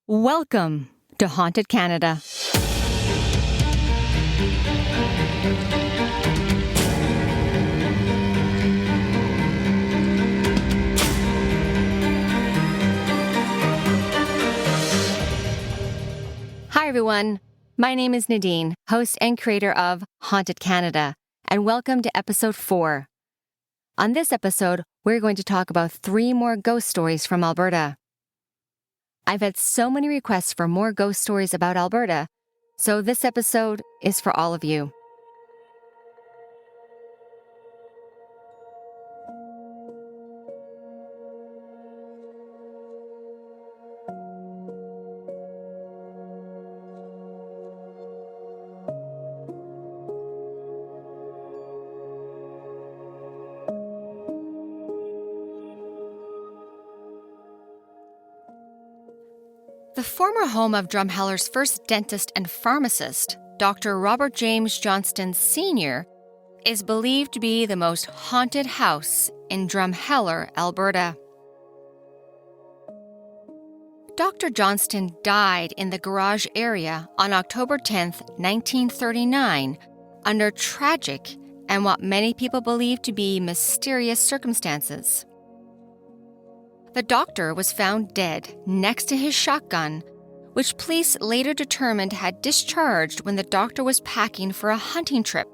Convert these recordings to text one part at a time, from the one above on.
Welcome to Haunted Canada. Hi everyone, my name is Nadine, host and creator of Haunted Canada, and welcome to episode 4. On this episode, we're going to talk about 3 more ghost stories from Alberta. I've had so many requests for more ghost stories about Alberta, so this episode is for all of you. The former home of Drumheller's first dentist and pharmacist, Dr. Robert James Johnston Sr., is believed to be the most haunted house in Drumheller, Alberta. Dr. Johnston died in the garage area on October 10, 1939, under tragic and what many people believe to be mysterious circumstances. The doctor was found dead next to his shotgun, which police later determined had discharged when the doctor was packing for a hunting trip,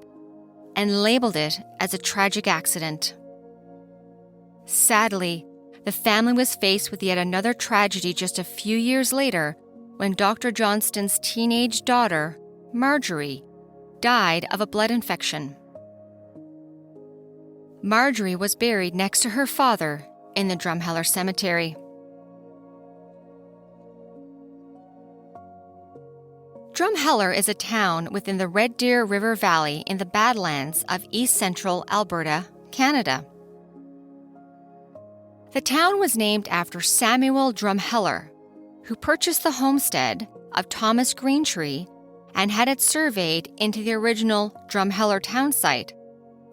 and labeled it as a tragic accident. Sadly, the family was faced with yet another tragedy just a few years later when Dr. Johnston's teenage daughter, Marjorie, died of a blood infection. Marjorie was buried next to her father in the Drumheller Cemetery. Drumheller is a town within the Red Deer River Valley in the Badlands of east-central Alberta, Canada. The town was named after Samuel Drumheller, who purchased the homestead of Thomas Greentree and had it surveyed into the original Drumheller town site,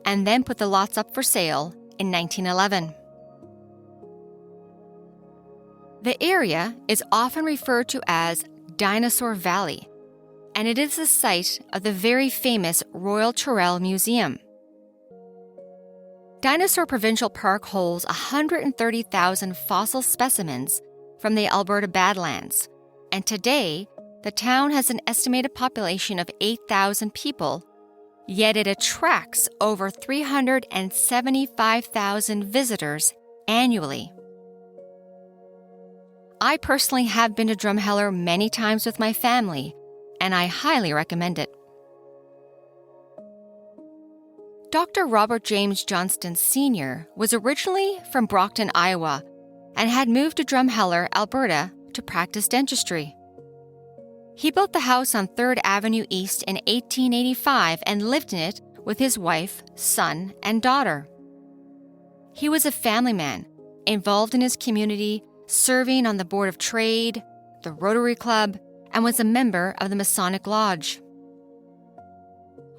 and then put the lots up for sale in 1911. The area is often referred to as Dinosaur Valley, and it is the site of the very famous Royal Tyrrell Museum. Dinosaur Provincial Park holds 130,000 fossil specimens from the Alberta Badlands, and today, the town has an estimated population of 8,000 people, yet it attracts over 375,000 visitors annually. I personally have been to Drumheller many times with my family, and I highly recommend it. Dr. Robert James Johnston Sr. was originally from Brockton, Iowa, and had moved to Drumheller, Alberta, to practice dentistry. He built the house on 3rd Avenue East in 1885 and lived in it with his wife, son, and daughter. He was a family man, involved in his community, serving on the Board of Trade, the Rotary Club, and was a member of the Masonic Lodge.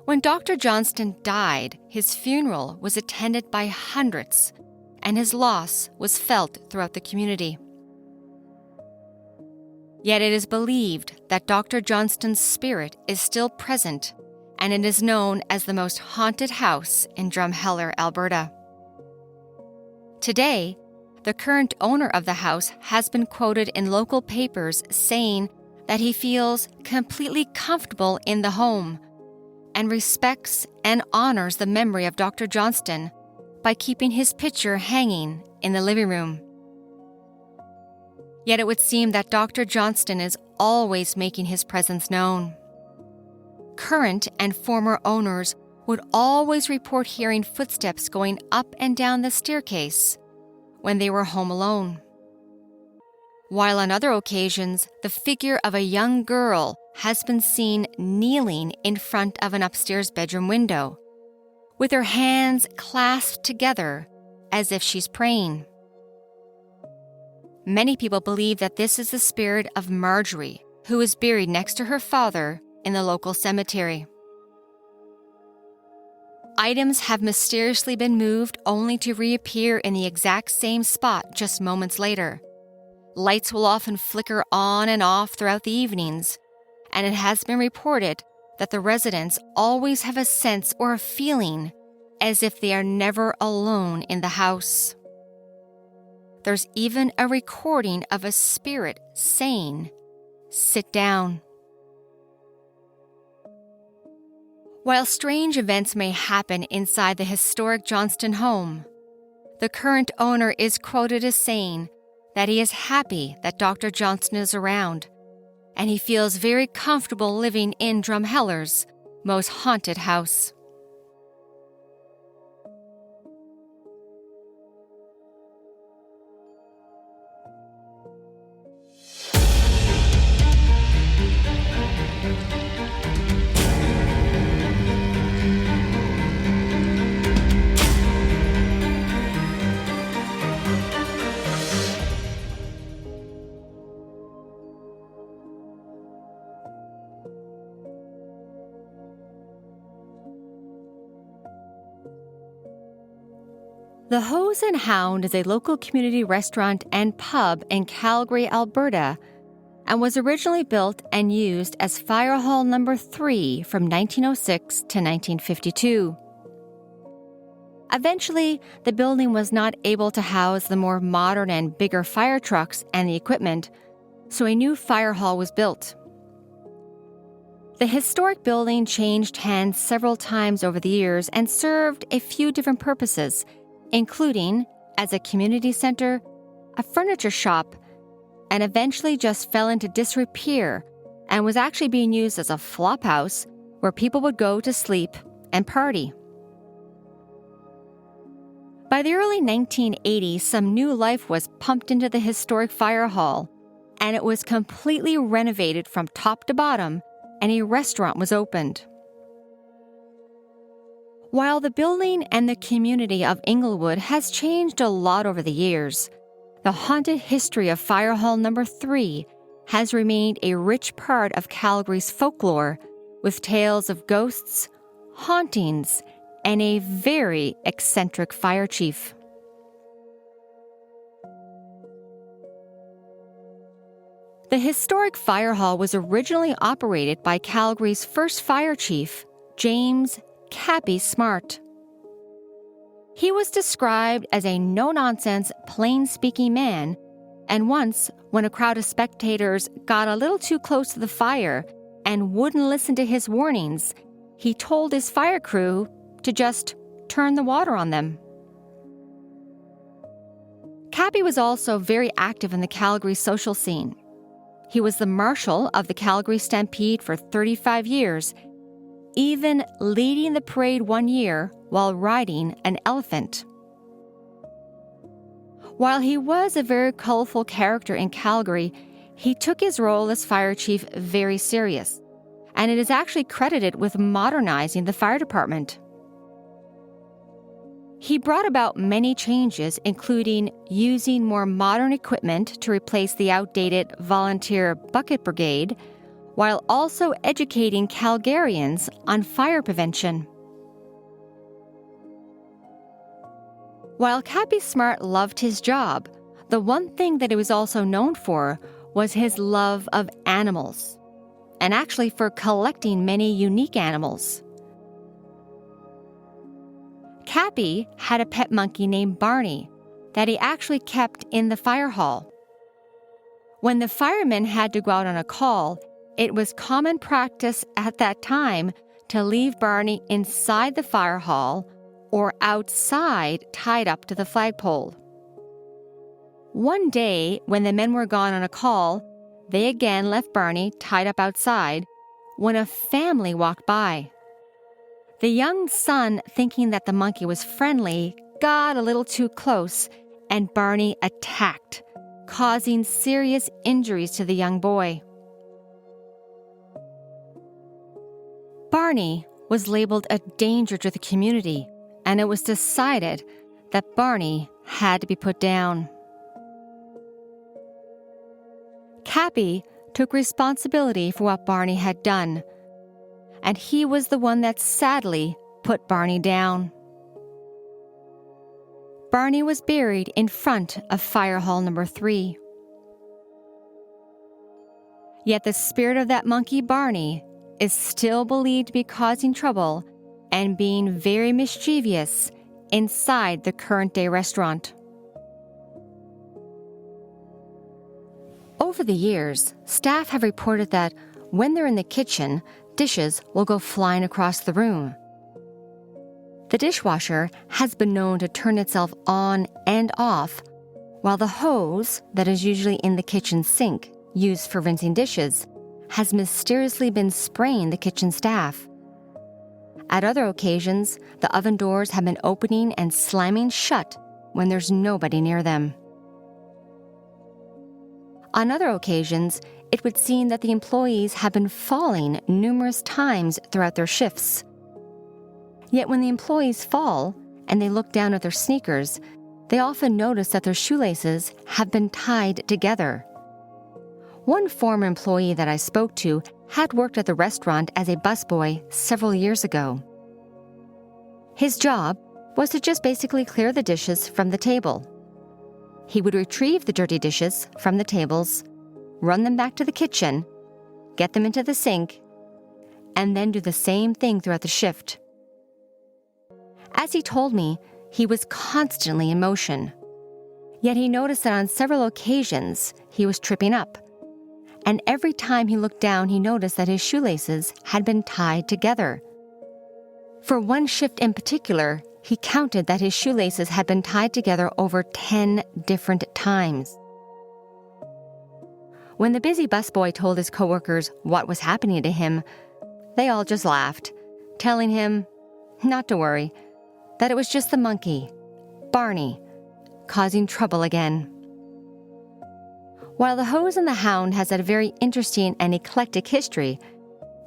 When Dr. Johnston died, his funeral was attended by hundreds, and his loss was felt throughout the community. Yet it is believed that Dr. Johnston's spirit is still present, and it is known as the most haunted house in Drumheller, Alberta. Today, the current owner of the house has been quoted in local papers saying that he feels completely comfortable in the home and respects and honors the memory of Dr. Johnston by keeping his picture hanging in the living room. Yet it would seem that Dr. Johnston is always making his presence known. Current and former owners would always report hearing footsteps going up and down the staircase when they were home alone, while on other occasions, the figure of a young girl has been seen kneeling in front of an upstairs bedroom window, with her hands clasped together as if she's praying. Many people believe that this is the spirit of Marjorie, who is buried next to her father in the local cemetery. Items have mysteriously been moved only to reappear in the exact same spot just moments later, Lights will often flicker on and off throughout the evenings, and it has been reported that the residents always have a sense or a feeling as if they are never alone in the house. There's even a recording of a spirit saying, "Sit down." While strange events may happen inside the historic Johnston home, the current owner is quoted as saying that he is happy that Dr. Johnston is around, and he feels very comfortable living in Drumheller's most haunted house. The Hose and Hound is a local community restaurant and pub in Calgary, Alberta, and was originally built and used as Fire Hall No. 3 from 1906 to 1952. Eventually, the building was not able to house the more modern and bigger fire trucks and the equipment, so a new fire hall was built. The historic building changed hands several times over the years and served a few different purposes, including as a community center, a furniture shop, and eventually just fell into disrepair and was actually being used as a flop house where people would go to sleep and party. By the early 1980s, some new life was pumped into the historic fire hall, and it was completely renovated from top to bottom, and a restaurant was opened. While the building and the community of Inglewood has changed a lot over the years, the haunted history of Fire Hall No. 3 has remained a rich part of Calgary's folklore, with tales of ghosts, hauntings, and a very eccentric fire chief. The historic fire hall was originally operated by Calgary's first fire chief, James Cappy Smart. He was described as a no-nonsense, plain-speaking man, and once, when a crowd of spectators got a little too close to the fire and wouldn't listen to his warnings, he told his fire crew to just turn the water on them. Cappy was also very active in the Calgary social scene. He was the marshal of the Calgary Stampede for 35 years, even leading the parade one year while riding an elephant. While he was a very colorful character in Calgary, he took his role as fire chief very serious, and it is actually credited with modernizing the fire department. He brought about many changes, including using more modern equipment to replace the outdated volunteer bucket brigade, while also educating Calgarians on fire prevention. While Cappy Smart loved his job, the one thing that he was also known for was his love of animals, and actually for collecting many unique animals. Cappy had a pet monkey named Barney that he actually kept in the fire hall. When the firemen had to go out on a call, it was common practice at that time to leave Barney inside the fire hall or outside tied up to the flagpole. One day, when the men were gone on a call, they again left Barney tied up outside when a family walked by. The young son, thinking that the monkey was friendly, got a little too close, and Barney attacked, causing serious injuries to the young boy. Barney was labeled a danger to the community, and it was decided that Barney had to be put down. Cappy took responsibility for what Barney had done, and he was the one that sadly put Barney down. Barney was buried in front of Fire Hall No. 3. Yet the spirit of that monkey Barney is still believed to be causing trouble and being very mischievous inside the current-day restaurant. Over the years, staff have reported that when they're in the kitchen, dishes will go flying across the room. The dishwasher has been known to turn itself on and off, while the hose that is usually in the kitchen sink, used for rinsing dishes, has mysteriously been spraying the kitchen staff. At other occasions, the oven doors have been opening and slamming shut when there's nobody near them. On other occasions, it would seem that the employees have been falling numerous times throughout their shifts. Yet when the employees fall and they look down at their sneakers, they often notice that their shoelaces have been tied together. One former employee that I spoke to had worked at the restaurant as a busboy several years ago. His job was to just basically clear the dishes from the table. He would retrieve the dirty dishes from the tables, run them back to the kitchen, get them into the sink, and then do the same thing throughout the shift. As he told me, he was constantly in motion. Yet he noticed that on several occasions he was tripping up. And every time he looked down, he noticed that his shoelaces had been tied together. For one shift in particular, he counted that his shoelaces had been tied together over 10 different times. When the busy busboy told his coworkers what was happening to him, they all just laughed, telling him not to worry, that it was just the monkey, Barney, causing trouble again. While the hose and the Hound has had a very interesting and eclectic history,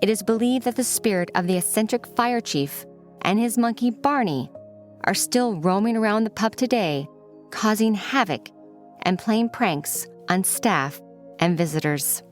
it is believed that the spirit of the eccentric fire chief and his monkey Barney are still roaming around the pub today, causing havoc and playing pranks on staff and visitors.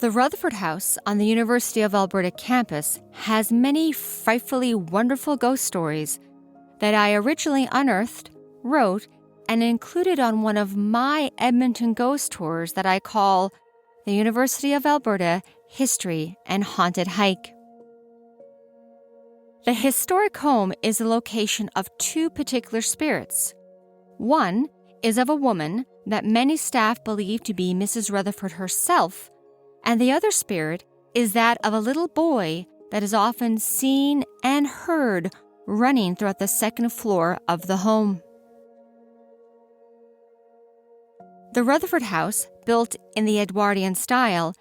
The Rutherford House on the University of Alberta campus has many frightfully wonderful ghost stories that I originally unearthed, wrote, and included on one of my Edmonton Ghost Tours that I call the University of Alberta History and Haunted Hike. The historic home is the location of two particular spirits. One is of a woman that many staff believe to be Mrs. Rutherford herself, and the other spirit is that of a little boy that is often seen and heard running throughout the second floor of the home. The Rutherford House, built in the Edwardian style,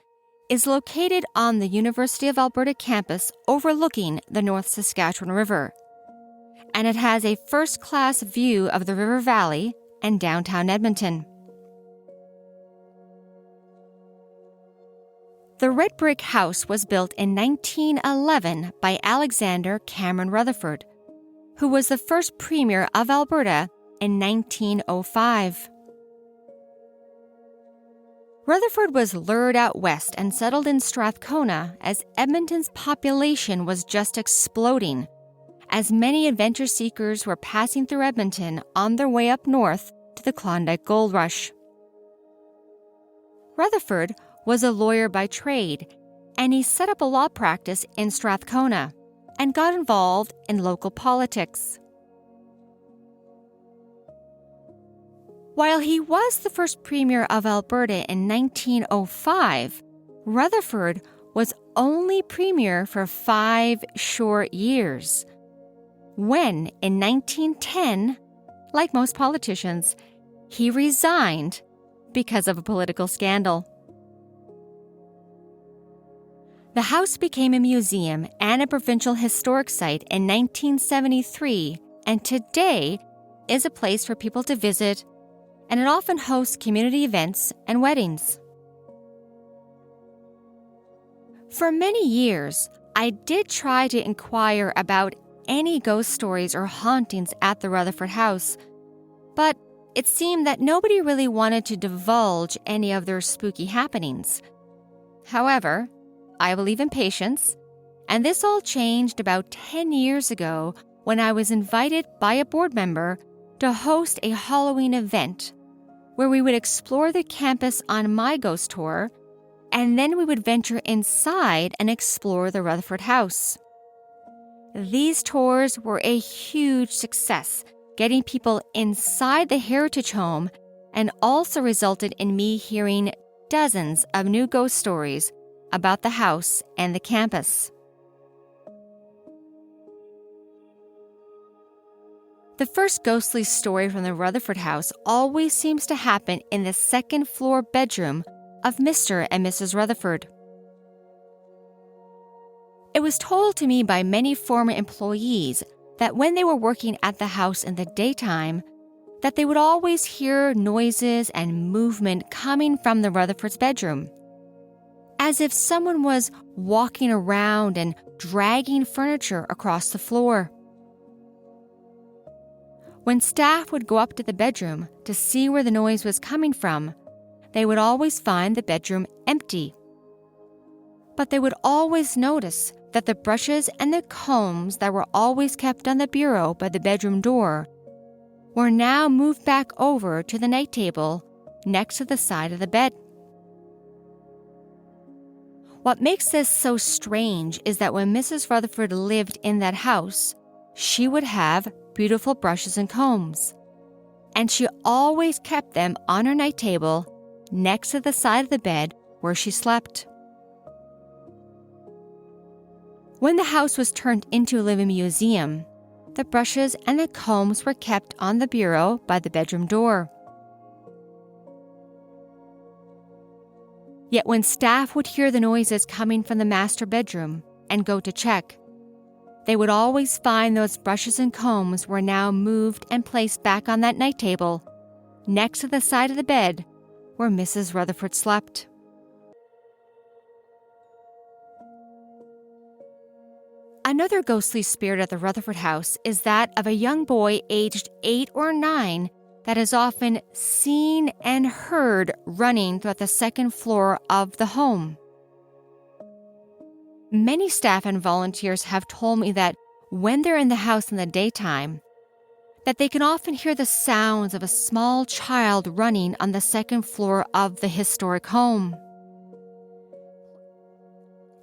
is located on the University of Alberta campus overlooking the North Saskatchewan River, and it has a first-class view of the river valley and downtown Edmonton. The red brick house was built in 1911 by Alexander Cameron Rutherford, who was the first premier of Alberta in 1905. Rutherford was lured out west and settled in Strathcona as Edmonton's population was just exploding, as many adventure seekers were passing through Edmonton on their way up north to the Klondike Gold Rush. Rutherford was a lawyer by trade, and he set up a law practice in Strathcona and got involved in local politics. While he was the first premier of Alberta in 1905, Rutherford was only premier for 5 short years, when in 1910, like most politicians, he resigned because of a political scandal. The house became a museum and a provincial historic site in 1973, and today is a place for people to visit, and it often hosts community events and weddings. For many years, I did try to inquire about any ghost stories or hauntings at the Rutherford house, but it seemed that nobody really wanted to divulge any of their spooky happenings. However, I believe in patience, and this all changed about 10 years ago when I was invited by a board member to host a Halloween event where we would explore the campus on my ghost tour, and then we would venture inside and explore the Rutherford house. These tours were a huge success, getting people inside the heritage home, and also resulted in me hearing dozens of new ghost stories about the house and the campus. The first ghostly story from the Rutherford house always seems to happen in the second-floor bedroom of Mr. and Mrs. Rutherford. It was told to me by many former employees that when they were working at the house in the daytime, that they would always hear noises and movement coming from the Rutherford's bedroom, as if someone was walking around and dragging furniture across the floor. When staff would go up to the bedroom to see where the noise was coming from, they would always find the bedroom empty. But they would always notice that the brushes and the combs that were always kept on the bureau by the bedroom door were now moved back over to the night table next to the side of the bed. What makes this so strange is that when Mrs. Rutherford lived in that house, she would have beautiful brushes and combs, and she always kept them on her night table next to the side of the bed where she slept. When the house was turned into a living museum, the brushes and the combs were kept on the bureau by the bedroom door. Yet when staff would hear the noises coming from the master bedroom and go to check, they would always find those brushes and combs were now moved and placed back on that night table next to the side of the bed where Mrs. Rutherford slept. Another ghostly spirit at the Rutherford house is that of a young boy aged 8 or 9 that is often seen and heard running throughout the second floor of the home. Many staff and volunteers have told me that when they're in the house in the daytime, that they can often hear the sounds of a small child running on the second floor of the historic home.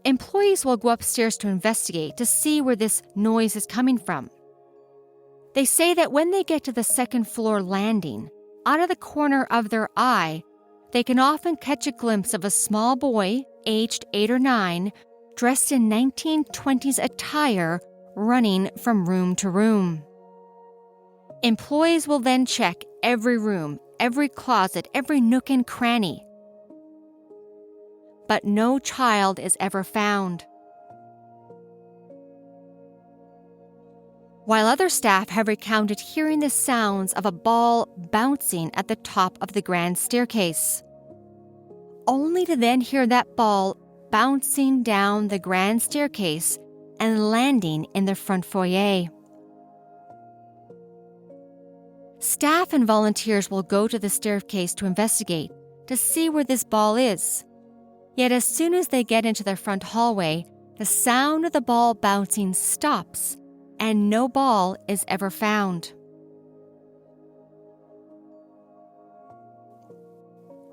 Employees will go upstairs to investigate to see where this noise is coming from. They say that when they get to the second floor landing, out of the corner of their eye, they can often catch a glimpse of a small boy, aged 8 or 9, dressed in 1920s attire, running from room to room. Employees will then check every room, every closet, every nook and cranny. But no child is ever found. While other staff have recounted hearing the sounds of a ball bouncing at the top of the grand staircase, only to then hear that ball bouncing down the grand staircase and landing in the front foyer. Staff and volunteers will go to the staircase to investigate, to see where this ball is. Yet as soon as they get into the front hallway, the sound of the ball bouncing stops, and no ball is ever found.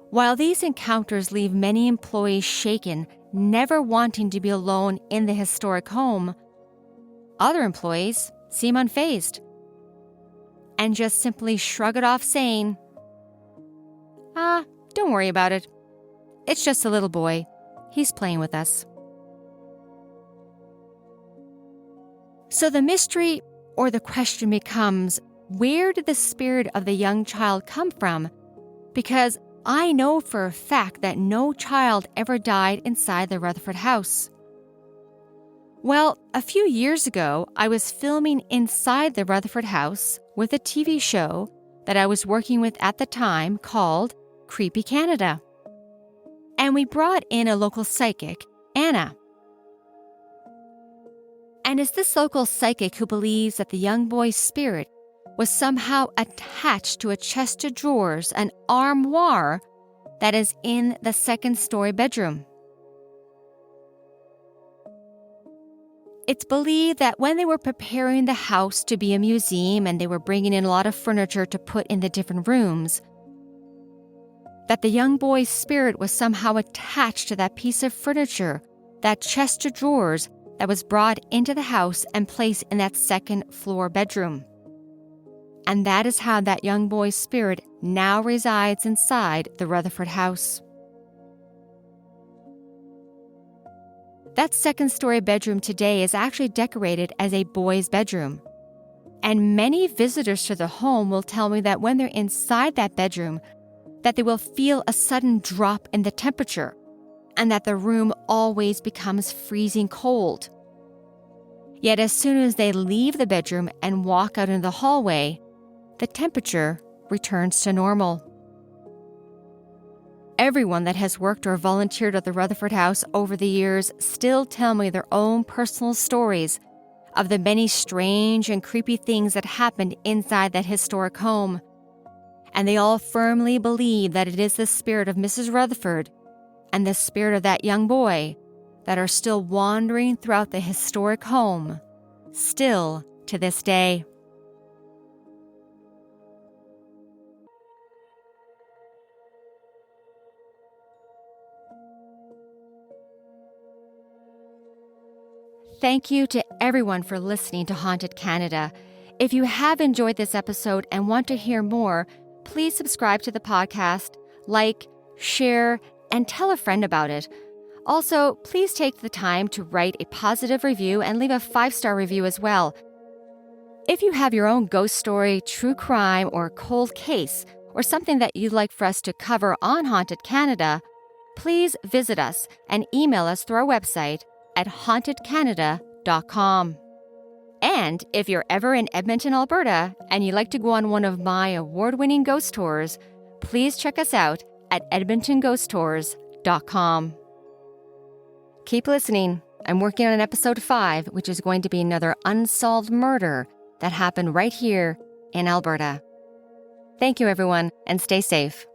While these encounters leave many employees shaken, never wanting to be alone in the historic home, other employees seem unfazed and just simply shrug it off, saying, don't worry about it. It's just a little boy. He's playing with us." So the mystery or the question becomes, where did the spirit of the young child come from? Because I know for a fact that no child ever died inside the Rutherford house. Well, a few years ago, I was filming inside the Rutherford house with a TV show that I was working with at the time called Creepy Canada. And we brought in a local psychic, Anna. And it's this local psychic who believes that the young boy's spirit was somehow attached to a chest of drawers, an armoire that is in the second-story bedroom. It's believed that when they were preparing the house to be a museum and they were bringing in a lot of furniture to put in the different rooms, that the young boy's spirit was somehow attached to that piece of furniture, that chest of drawers that was brought into the house and placed in that second-floor bedroom. And that is how that young boy's spirit now resides inside the Rutherford house. That second-story bedroom today is actually decorated as a boy's bedroom. And many visitors to the home will tell me that when they're inside that bedroom, that they will feel a sudden drop in the temperature, and that the room always becomes freezing cold. Yet as soon as they leave the bedroom and walk out in the hallway, the temperature returns to normal. Everyone that has worked or volunteered at the Rutherford house over the years still tell me their own personal stories of the many strange and creepy things that happened inside that historic home. And they all firmly believe that it is the spirit of Mrs. Rutherford and the spirit of that young boy that are still wandering throughout the historic home, still to this day. Thank you to everyone for listening to Haunted Canada. If you have enjoyed this episode and want to hear more, please subscribe to the podcast, like, share, and tell a friend about it. Also, please take the time to write a positive review and leave a 5-star review as well. If you have your own ghost story, true crime, or cold case, or something that you'd like for us to cover on Haunted Canada, please visit us and email us through our website at hauntedcanada.com. And if you're ever in Edmonton, Alberta, and you'd like to go on one of my award-winning ghost tours, please check us out at edmontonghosttours.com. Keep listening. I'm working on episode 5, which is going to be another unsolved murder that happened right here in Alberta. Thank you, everyone, and stay safe.